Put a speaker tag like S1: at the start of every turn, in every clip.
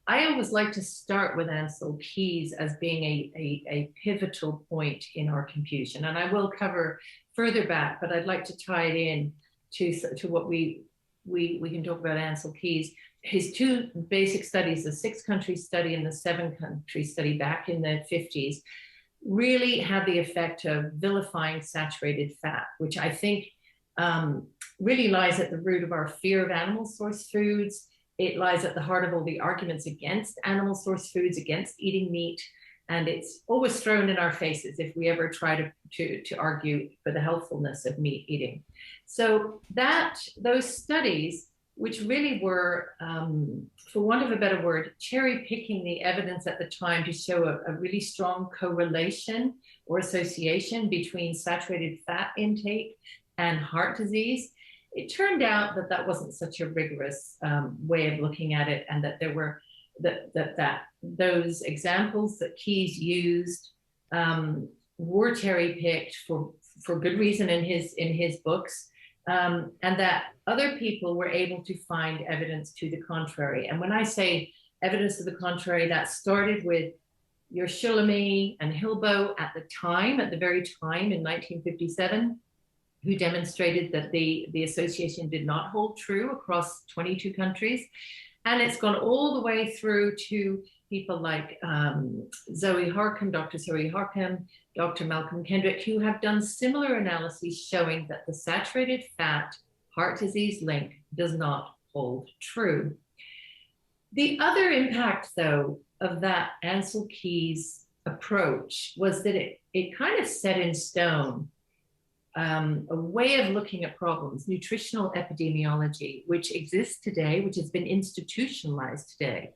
S1: I always like to start with Ansel Keys as being a pivotal point in our confusion. And I will cover further back, but I'd like to tie it in to what we can talk about Ansel Keys. His two basic studies, the 6-country study and the 7-country study back in the 50s, really had the effect of vilifying saturated fat, which I think really lies at the root of our fear of animal source foods. It lies at the heart of all the arguments against animal source foods, against eating meat. And it's always thrown in our faces if we ever try to argue for the healthfulness of meat eating. So those studies, which really were, for want of a better word, cherry picking the evidence at the time to show a really strong correlation or association between saturated fat intake and heart disease, it turned out that wasn't such a rigorous way of looking at it, and that there were that those examples that Keys used were cherry picked for good reason in his books, and that other people were able to find evidence to the contrary. And when I say evidence to the contrary, that started with your Shulamy and Hilbo at the very time in 1957, who demonstrated that the association did not hold true across 22 countries. And it's gone all the way through to people like Zoe Harcum, Dr. Zoe Harcum, Dr. Malcolm Kendrick, who have done similar analyses showing that the saturated fat heart disease link does not hold true. The other impact, though, of that Ansel Keys approach was that it kind of set in stone a way of looking at problems, nutritional epidemiology, which exists today, which has been institutionalized today.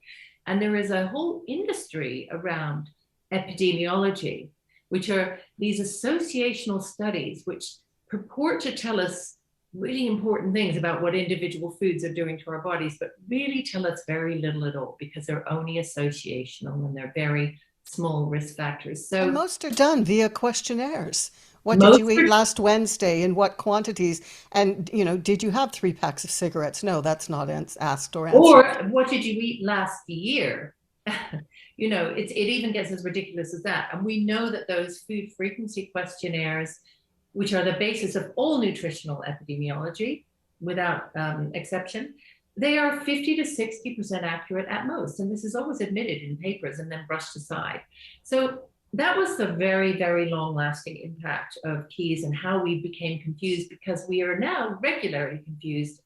S1: And there is a whole industry around epidemiology, which are these associational studies which purport to tell us really important things about what individual foods are doing to our bodies, but really tell us very little at all because they're only associational and they're very small risk factors. So
S2: And most are done via questionnaires. What did
S1: most
S2: you eat last Wednesday? In what quantities? And, did you have 3 packs of cigarettes? No, that's not asked or
S1: Or
S2: answered.
S1: what did you eat last year? It even gets as ridiculous as that. And we know that those food frequency questionnaires, which are the basis of all nutritional epidemiology, without exception, they are 50 to 60% accurate at most. And this is always admitted in papers and then brushed aside. So that was the very, very long lasting impact of Keys and how we became confused, because we are now regularly confused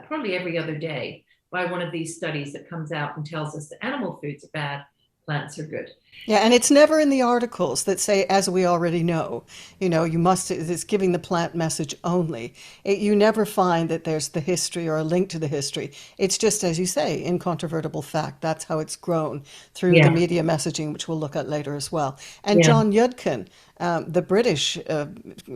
S1: probably every other day by one of these studies that comes out and tells us that animal foods are bad, plants are good.
S2: Yeah, and it's never in the articles that say, as we already know, it's giving the plant message only. You never find that there's the history or a link to the history. It's just, as you say, incontrovertible fact. That's how it's grown through the
S1: Yeah,
S2: media messaging, which we'll look at later as well. And
S1: yeah,
S2: John Yudkin, the British,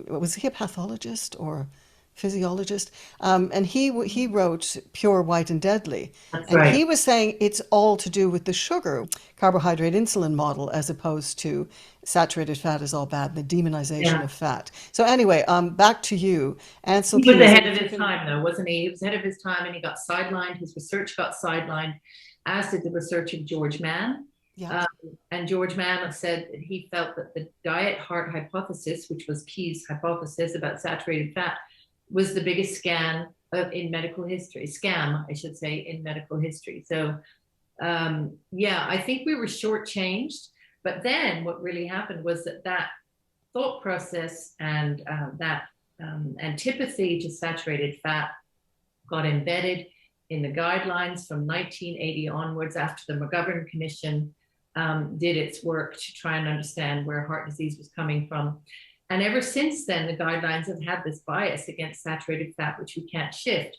S2: was he a pathologist or physiologist? And he wrote Pure, White, and Deadly.
S1: that's
S2: And he
S1: right.
S2: was saying it's all to do with the sugar, carbohydrate insulin model, as opposed to saturated fat is all bad, the demonization
S1: Yeah.
S2: of fat. So anyway, back to you, Ansel
S1: He was
S2: Keys, and
S1: ahead of
S2: if you
S1: his
S2: can.
S1: time, though, wasn't he? He was ahead of his time and he got sidelined. His research got sidelined, as did the research of George Mann.
S2: Yeah.
S1: Um, and George Mann said that he felt that the diet heart hypothesis, which was Key's hypothesis about saturated fat, was the biggest in medical history, scam, I should say, in medical history. So, yeah, I think we were shortchanged. But then what really happened was that thought process and that antipathy to saturated fat got embedded in the guidelines from 1980 onwards, after the McGovern Commission did its work to try and understand where heart disease was coming from. And ever since then, the guidelines have had this bias against saturated fat, which we can't shift.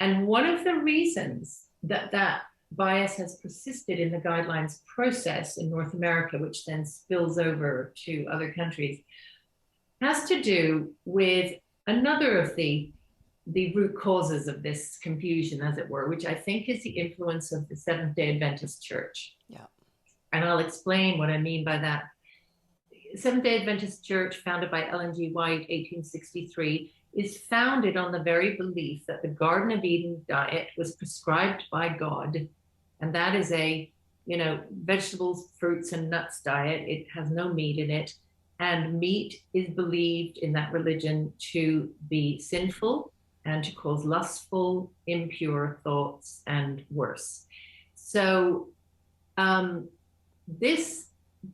S1: And one of the reasons that bias has persisted in the guidelines process in North America, which then spills over to other countries, has to do with another of the root causes of this confusion, as it were, which I think is the influence of the Seventh-day Adventist Church.
S2: Yeah.
S1: And I'll explain what I mean by that. Seventh-day Adventist Church, founded by Ellen G. White, 1863, is founded on the very belief that the Garden of Eden diet was prescribed by God and that is a, vegetables, fruits, and nuts diet. It has no meat in it. And meat is believed in that religion to be sinful and to cause lustful, impure thoughts and worse. So, this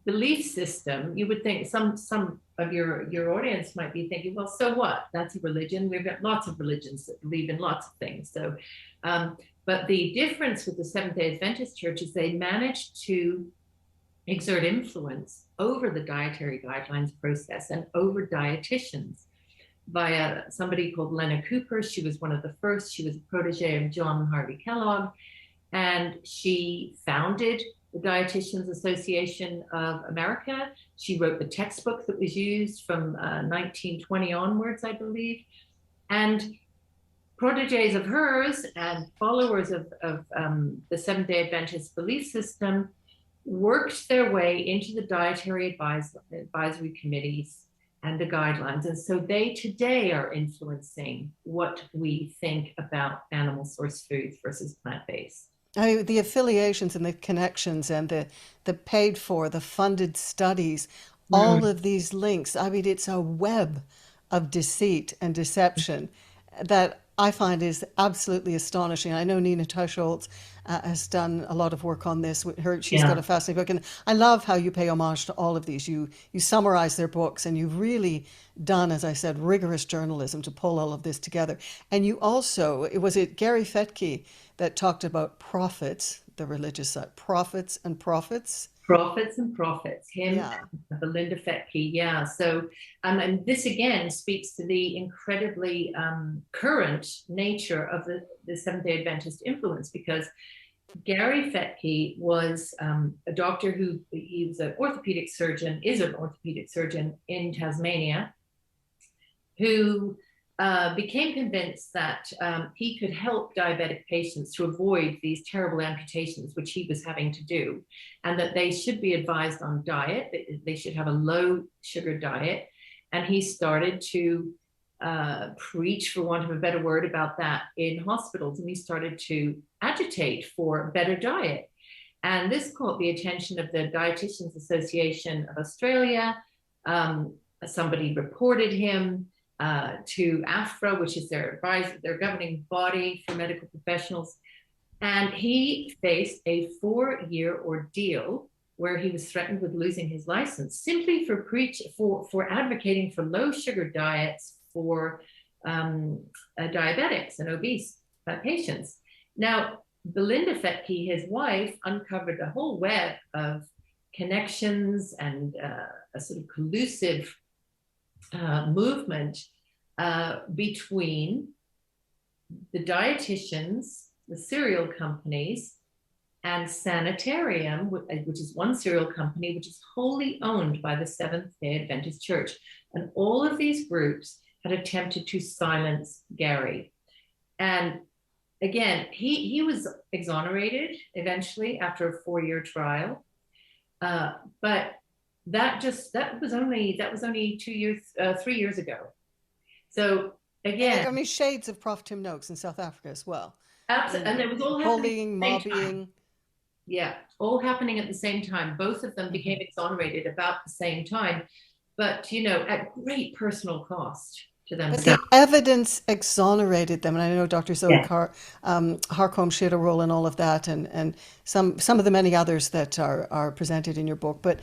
S1: belief system, you would think some of your audience might be thinking, well, so what? That's a religion. We've got lots of religions that believe in lots of things. So, but the difference with the Seventh-day Adventist Church is they managed to exert influence over the dietary guidelines process and over dietitians via somebody called Lena Cooper. She was one of the first. She was a protege of John Harvey Kellogg, and she founded the Dietitians Association of America. She wrote the textbook that was used from 1920 onwards, I believe. And proteges of hers and followers of the Seventh-day Adventist belief system worked their way into the dietary advisory committees and the guidelines. And so they today are influencing what we think about animal source foods versus plant-based.
S2: The affiliations and the connections and the paid for, the funded studies, all of these links. I mean, it's a web of deceit and deception that I find is absolutely astonishing. I know Nina Teicholz has done a lot of work on this. She's got a fascinating book, and I love how you pay homage to all of these. You summarize their books, and you've really done, as I said, rigorous journalism to pull all of this together. And you also, was it Gary Fettke that talked about prophets, the religious side, prophets and prophets?
S1: Prophets and Prophets, him,
S2: Yeah.
S1: Belinda Fettke. Yeah. So, and this again speaks to the incredibly current nature of the Seventh-day Adventist influence, because Gary Fettke was a doctor he was an orthopedic surgeon, is an orthopedic surgeon in Tasmania, who became convinced that he could help diabetic patients to avoid these terrible amputations, which he was having to do, and that they should be advised on diet. They should have a low sugar diet. And he started to preach, for want of a better word, about that in hospitals. And he started to agitate for better diet. And this caught the attention of the Dietitians Association of Australia. Somebody reported him to AFRA, which is their governing body for medical professionals. And he faced a 4-year ordeal where he was threatened with losing his license simply for advocating for low sugar diets for diabetics and obese patients. Now, Belinda Fettke, his wife, uncovered a whole web of connections and a sort of collusive movement between the dietitians, the cereal companies, and Sanitarium, which is one cereal company which is wholly owned by the Seventh-day Adventist Church. And all of these groups had attempted to silence Gary. And again, he was exonerated eventually after a 4-year trial. But that was only 3 years ago. So again,
S2: I mean, shades of Prof. Tim Noakes in South Africa as well.
S1: Absolutely, and it was all
S2: bullying, mobbing.
S1: Yeah, all happening at the same time. Both of them became exonerated about the same time, but at great personal cost to themselves.
S2: But the evidence exonerated them, and I know Dr. Zoe Harcombe she had a role in all of that, and some of the many others that are presented in your book. But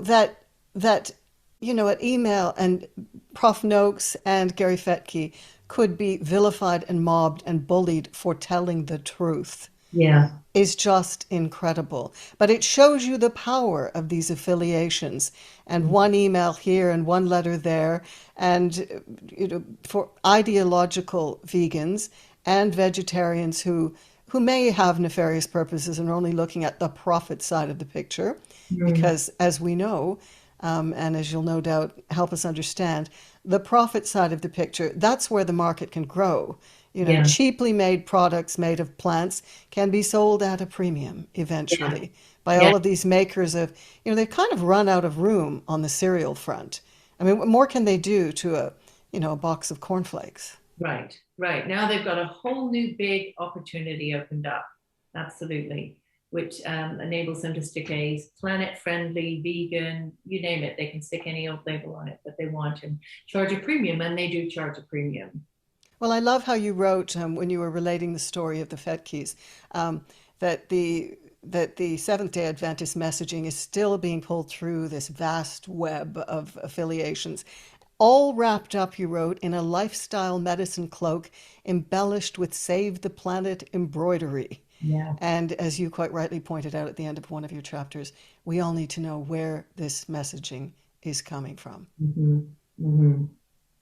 S2: that at email, and Prof. Noakes and Gary Fettke could be vilified and mobbed and bullied for telling the truth.
S1: Yeah.
S2: Is just incredible. But it shows you the power of these affiliations, and one email here and one letter there, and for ideological vegans and vegetarians who may have nefarious purposes and are only looking at the profit side of the picture, because as we know, and as you'll no doubt help us understand, the profit side of the picture, that's where the market can grow. Cheaply made products made of plants can be sold at a premium eventually by all of these makers of, they've kind of run out of room on the cereal front. I mean, what more can they do to a box of cornflakes?
S1: Right. Now they've got a whole new big opportunity opened up. absolutely, which enables them to stick a planet-friendly, vegan, you name it. They can stick any old label on it that they want and charge a premium, and they do charge a premium.
S2: Well, I love how you wrote when you were relating the story of the Fetkes, um, that the Seventh Day Adventist messaging is still being pulled through this vast web of affiliations, all wrapped up, you wrote, in a lifestyle medicine cloak embellished with Save the Planet embroidery.
S1: Yeah.
S2: And as you quite rightly pointed out at the end of one of your chapters, we all need to know where this messaging is coming from.
S1: Mm-hmm. Mm-hmm.